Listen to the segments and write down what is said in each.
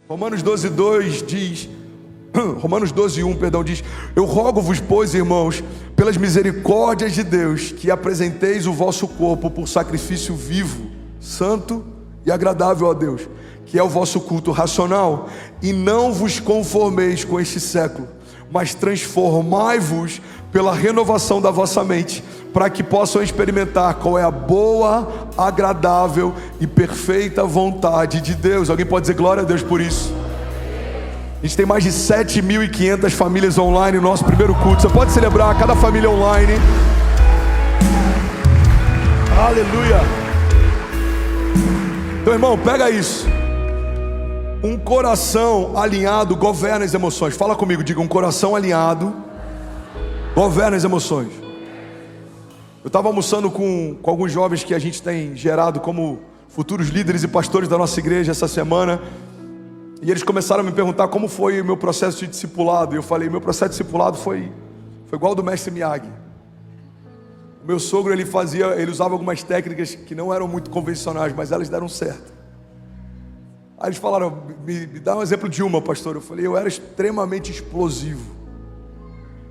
Romanos 12:2 diz, Romanos 12:1, perdão, diz: eu rogo-vos, pois, irmãos, pelas misericórdias de Deus, que apresenteis o vosso corpo por sacrifício vivo, santo e agradável a Deus, que é o vosso culto racional, e não vos conformeis com este século, mas transformai-vos pela renovação da vossa mente, para que possam experimentar qual é a boa, agradável e perfeita vontade de Deus. Alguém pode dizer glória a Deus por isso? A gente tem mais de 7.500 famílias online no nosso primeiro culto. Você pode celebrar cada família online. Aleluia. Então, irmão, pega isso. Um coração alinhado governa as emoções. Fala comigo, diga: um coração alinhado governa as emoções. Eu estava almoçando com alguns jovens que a gente tem gerado como futuros líderes e pastores da nossa igreja essa semana. E eles começaram a me perguntar como foi o meu processo de discipulado. E eu falei: meu processo de discipulado foi igual ao do mestre Miyagi. O meu sogro, ele usava algumas técnicas que não eram muito convencionais, mas elas deram certo. Aí eles falaram: me dá um exemplo de uma, pastor. Eu falei: eu era extremamente explosivo.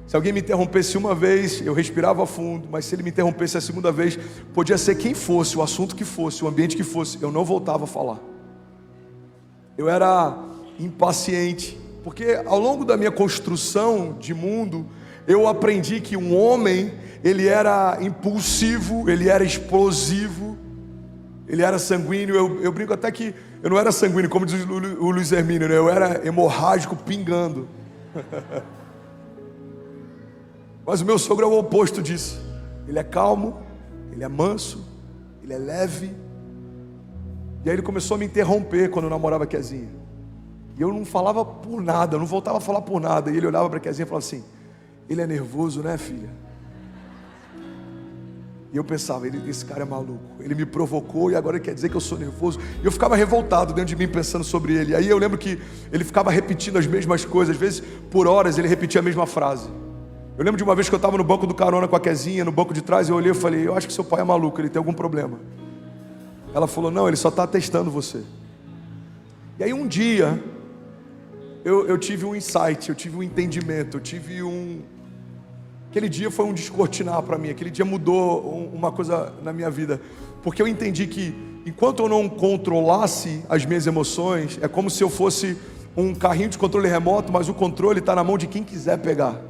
Se alguém me interrompesse uma vez, eu respirava fundo, mas se ele me interrompesse a segunda vez, podia ser quem fosse, o assunto que fosse, o ambiente que fosse, eu não voltava a falar. Eu era impaciente, porque ao longo da minha construção de mundo, eu aprendi que um homem, ele era impulsivo, ele era explosivo, ele era sanguíneo. Eu brinco até que eu não era sanguíneo, como diz o Luiz Hermínio, né? Eu era hemorrágico pingando. Mas o meu sogro é o oposto disso. Ele é calmo, ele é manso, ele é leve. E aí ele começou a me interromper quando eu namorava a Kezinha. E eu não falava por nada, eu não voltava a falar por nada. E ele olhava para a Kezinha e falava assim: ele é nervoso, né, filha? E eu pensava: esse cara é maluco. Ele me provocou e agora ele quer dizer que eu sou nervoso. E eu ficava revoltado dentro de mim pensando sobre ele. Aí eu lembro que ele ficava repetindo as mesmas coisas. Às vezes, por horas, ele repetia a mesma frase. Eu lembro de uma vez que eu estava no banco do carona com a Kezinha, no banco de trás, eu olhei e falei: eu acho que seu pai é maluco, ele tem algum problema. Ela falou: não, ele só está testando você. E aí um dia, eu tive um insight, eu tive um entendimento, aquele dia foi um descortinar para mim, aquele dia mudou uma coisa na minha vida, porque eu entendi que enquanto eu não controlasse as minhas emoções, é como se eu fosse um carrinho de controle remoto, mas o controle está na mão de quem quiser pegar.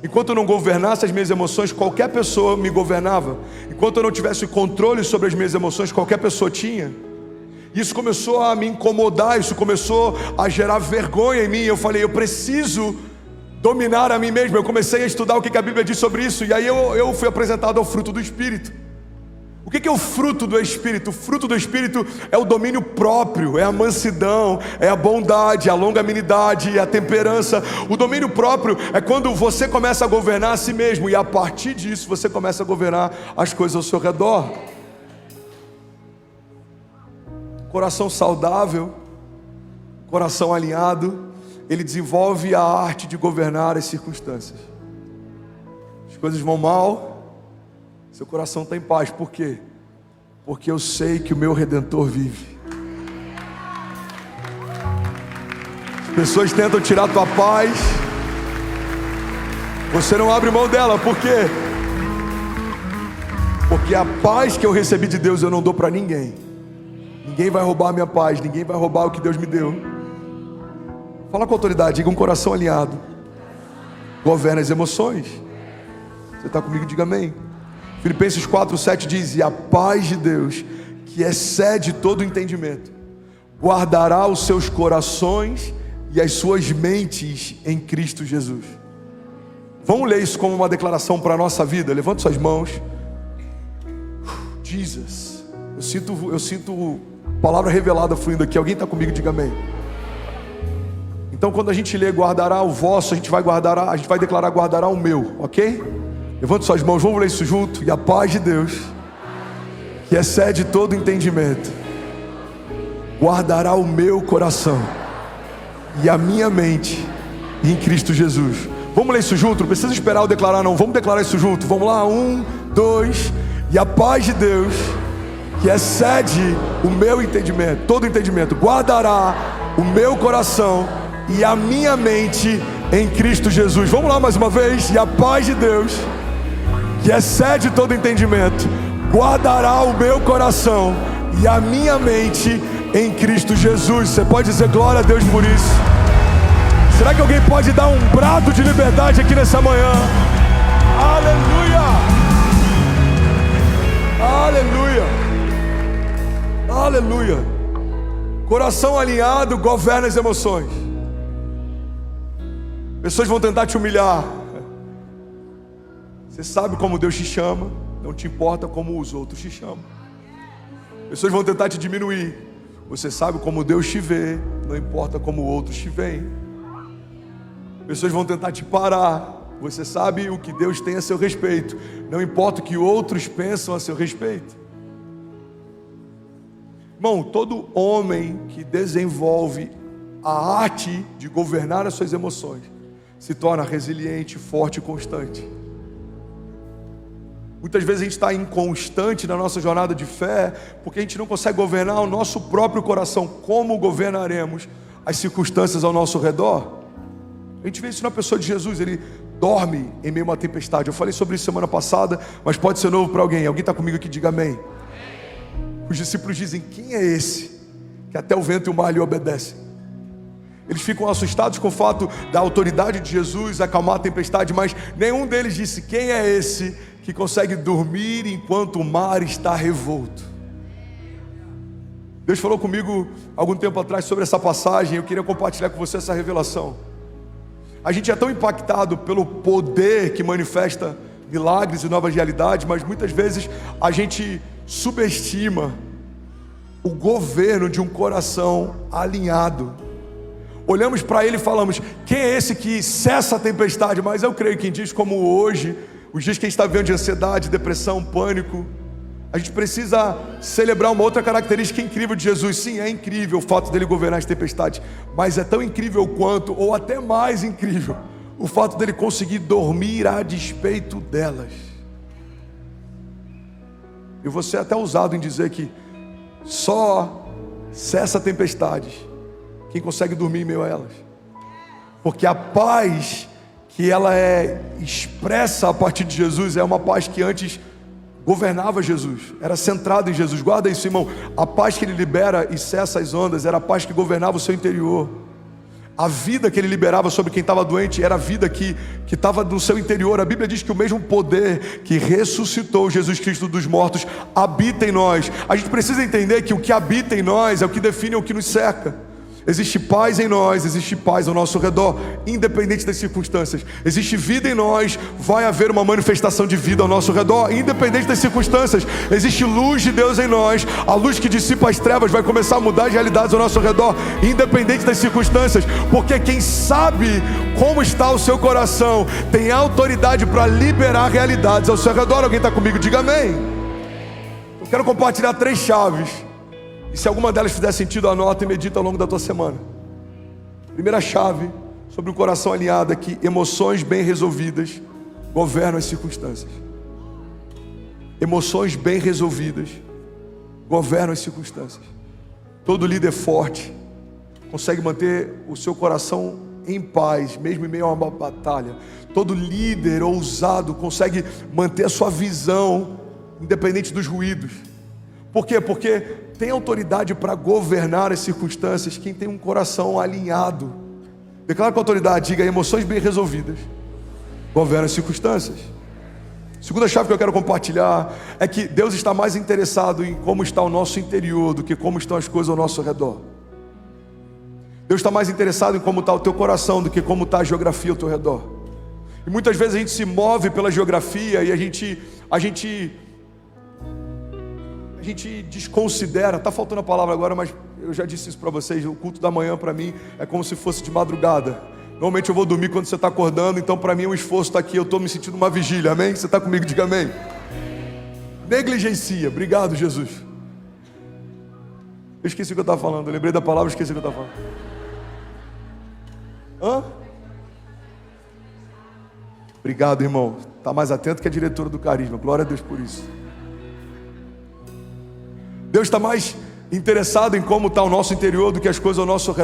Enquanto eu não governasse as minhas emoções, qualquer pessoa me governava. Enquanto eu não tivesse controle sobre as minhas emoções, qualquer pessoa tinha. Isso começou a me incomodar, isso começou a gerar vergonha em mim. Eu falei: eu preciso dominar a mim mesmo. Eu comecei a estudar o que a Bíblia diz sobre isso. E aí eu fui apresentado ao fruto do Espírito. O que é o fruto do Espírito? O fruto do Espírito é o domínio próprio, é a mansidão, é a bondade, a longanimidade, a temperança. O domínio próprio é quando você começa a governar a si mesmo, e a partir disso você começa a governar as coisas ao seu redor. Coração saudável, coração alinhado, ele desenvolve a arte de governar as circunstâncias. As coisas vão mal, seu coração está em paz. Por quê? Porque eu sei que o meu Redentor vive. As pessoas tentam tirar a tua paz, você não abre mão dela. Por quê? Porque a paz que eu recebi de Deus eu não dou para ninguém. Ninguém vai roubar a minha paz, ninguém vai roubar o que Deus me deu. Fala com autoridade, diga: um coração alinhado governa as emoções. Você está comigo? Diga amém. Filipenses 4:7 diz: e a paz de Deus, que excede todo o entendimento, guardará os seus corações e as suas mentes em Cristo Jesus. Vamos ler isso como uma declaração para a nossa vida? Levante suas mãos. Jesus, eu sinto palavra revelada fluindo aqui. Alguém está comigo? Diga amém. Então quando a gente lê guardará o vosso, a gente vai declarar guardará o meu, ok? Levante suas mãos, vamos ler isso junto. E a paz de Deus, que excede todo entendimento, guardará o meu coração e a minha mente em Cristo Jesus. Vamos ler isso junto, não precisa esperar eu declarar não, vamos declarar isso junto. Vamos lá, 1, 2. E a paz de Deus, que excede o meu entendimento, todo entendimento, guardará o meu coração e a minha mente em Cristo Jesus. Vamos lá mais uma vez. E a paz de Deus, que excede todo entendimento, guardará o meu coração e a minha mente em Cristo Jesus. Você pode dizer glória a Deus por isso? Será que alguém pode dar um brado de liberdade aqui nessa manhã? Aleluia! Aleluia! Aleluia! Coração alinhado governa as emoções. Pessoas vão tentar te humilhar. Você sabe como Deus te chama, não te importa como os outros te chamam. Pessoas vão tentar te diminuir. Você sabe como Deus te vê, não importa como outros te veem. Pessoas vão tentar te parar. Você sabe o que Deus tem a seu respeito, não importa o que outros pensam a seu respeito. Irmão, todo homem que desenvolve a arte de governar as suas emoções se torna resiliente, forte e constante. Muitas vezes a gente está inconstante na nossa jornada de fé porque a gente não consegue governar o nosso próprio coração. Como governaremos as circunstâncias ao nosso redor? A gente vê isso na pessoa de Jesus. Ele dorme em meio a uma tempestade. Eu falei sobre isso semana passada, mas pode ser novo para alguém. Alguém está comigo aqui? Diga amém. Os discípulos dizem: quem é esse que até o vento e o mar lhe obedecem? Eles ficam assustados com o fato da autoridade de Jesus acalmar a tempestade, mas nenhum deles disse: quem é esse que consegue dormir enquanto o mar está revolto? Deus falou comigo algum tempo atrás sobre essa passagem. Eu queria compartilhar com você essa revelação. A gente é tão impactado pelo poder que manifesta milagres e novas realidades, mas muitas vezes a gente subestima o governo de um coração alinhado. Olhamos para ele e falamos: quem é esse que cessa a tempestade? Mas eu creio que em dias como hoje, os dias que a gente está vendo de ansiedade, depressão, pânico, a gente precisa celebrar uma outra característica incrível de Jesus. Sim, é incrível o fato dele governar as tempestades, mas é tão incrível quanto, ou até mais incrível, o fato dele conseguir dormir a despeito delas. Eu vou ser até ousado em dizer que só cessa tempestades quem consegue dormir em meio a elas, porque a paz que ela é expressa a partir de Jesus é uma paz que antes governava Jesus, era centrada em Jesus. Guarda isso, irmão. A paz que ele libera e cessa as ondas era a paz que governava o seu interior. A vida que ele liberava sobre quem estava doente era a vida que estava no seu interior. A Bíblia diz que o mesmo poder que ressuscitou Jesus Cristo dos mortos habita em nós. A gente precisa entender que o que habita em nós é o que define o que nos cerca. Existe paz em nós, existe paz ao nosso redor, independente das circunstâncias. Existe vida em nós, vai haver uma manifestação de vida ao nosso redor, independente das circunstâncias. Existe luz de Deus em nós, a luz que dissipa as trevas vai começar a mudar as realidades ao nosso redor, independente das circunstâncias. Porque quem sabe como está o seu coração tem autoridade para liberar realidades ao seu redor. Alguém está comigo? Diga amém. Eu quero compartilhar 3 chaves. E se alguma delas fizer sentido, anota e medita ao longo da tua semana. Primeira chave sobre o coração alinhado é que emoções bem resolvidas governam as circunstâncias. Emoções bem resolvidas governam as circunstâncias. Todo líder forte consegue manter o seu coração em paz, mesmo em meio a uma batalha. Todo líder ousado consegue manter a sua visão independente dos ruídos. Por quê? Porque tem autoridade para governar as circunstâncias quem tem um coração alinhado. Declara com autoridade, diga: emoções bem resolvidas governam as circunstâncias. Segunda chave que eu quero compartilhar é que Deus está mais interessado em como está o nosso interior do que como estão as coisas ao nosso redor. Deus está mais interessado em como está o teu coração do que como está a geografia ao teu redor. E muitas vezes a gente se move pela geografia e a gente desconsidera. Está faltando a palavra agora, mas eu já disse isso para vocês. O culto da manhã para mim é como se fosse de madrugada. Normalmente eu vou dormir quando você está acordando, então para mim é um esforço estar aqui. Eu estou me sentindo uma vigília, amém? Você está comigo? Diga amém. Negligencia. Obrigado, Jesus. Eu esqueci o que eu estava falando. Eu lembrei da palavra, esqueci o que eu estava falando. Obrigado, irmão. Está mais atento que a diretora do Carisma. Glória a Deus por isso. Deus está mais interessado em como está o nosso interior do que as coisas ao nosso redor.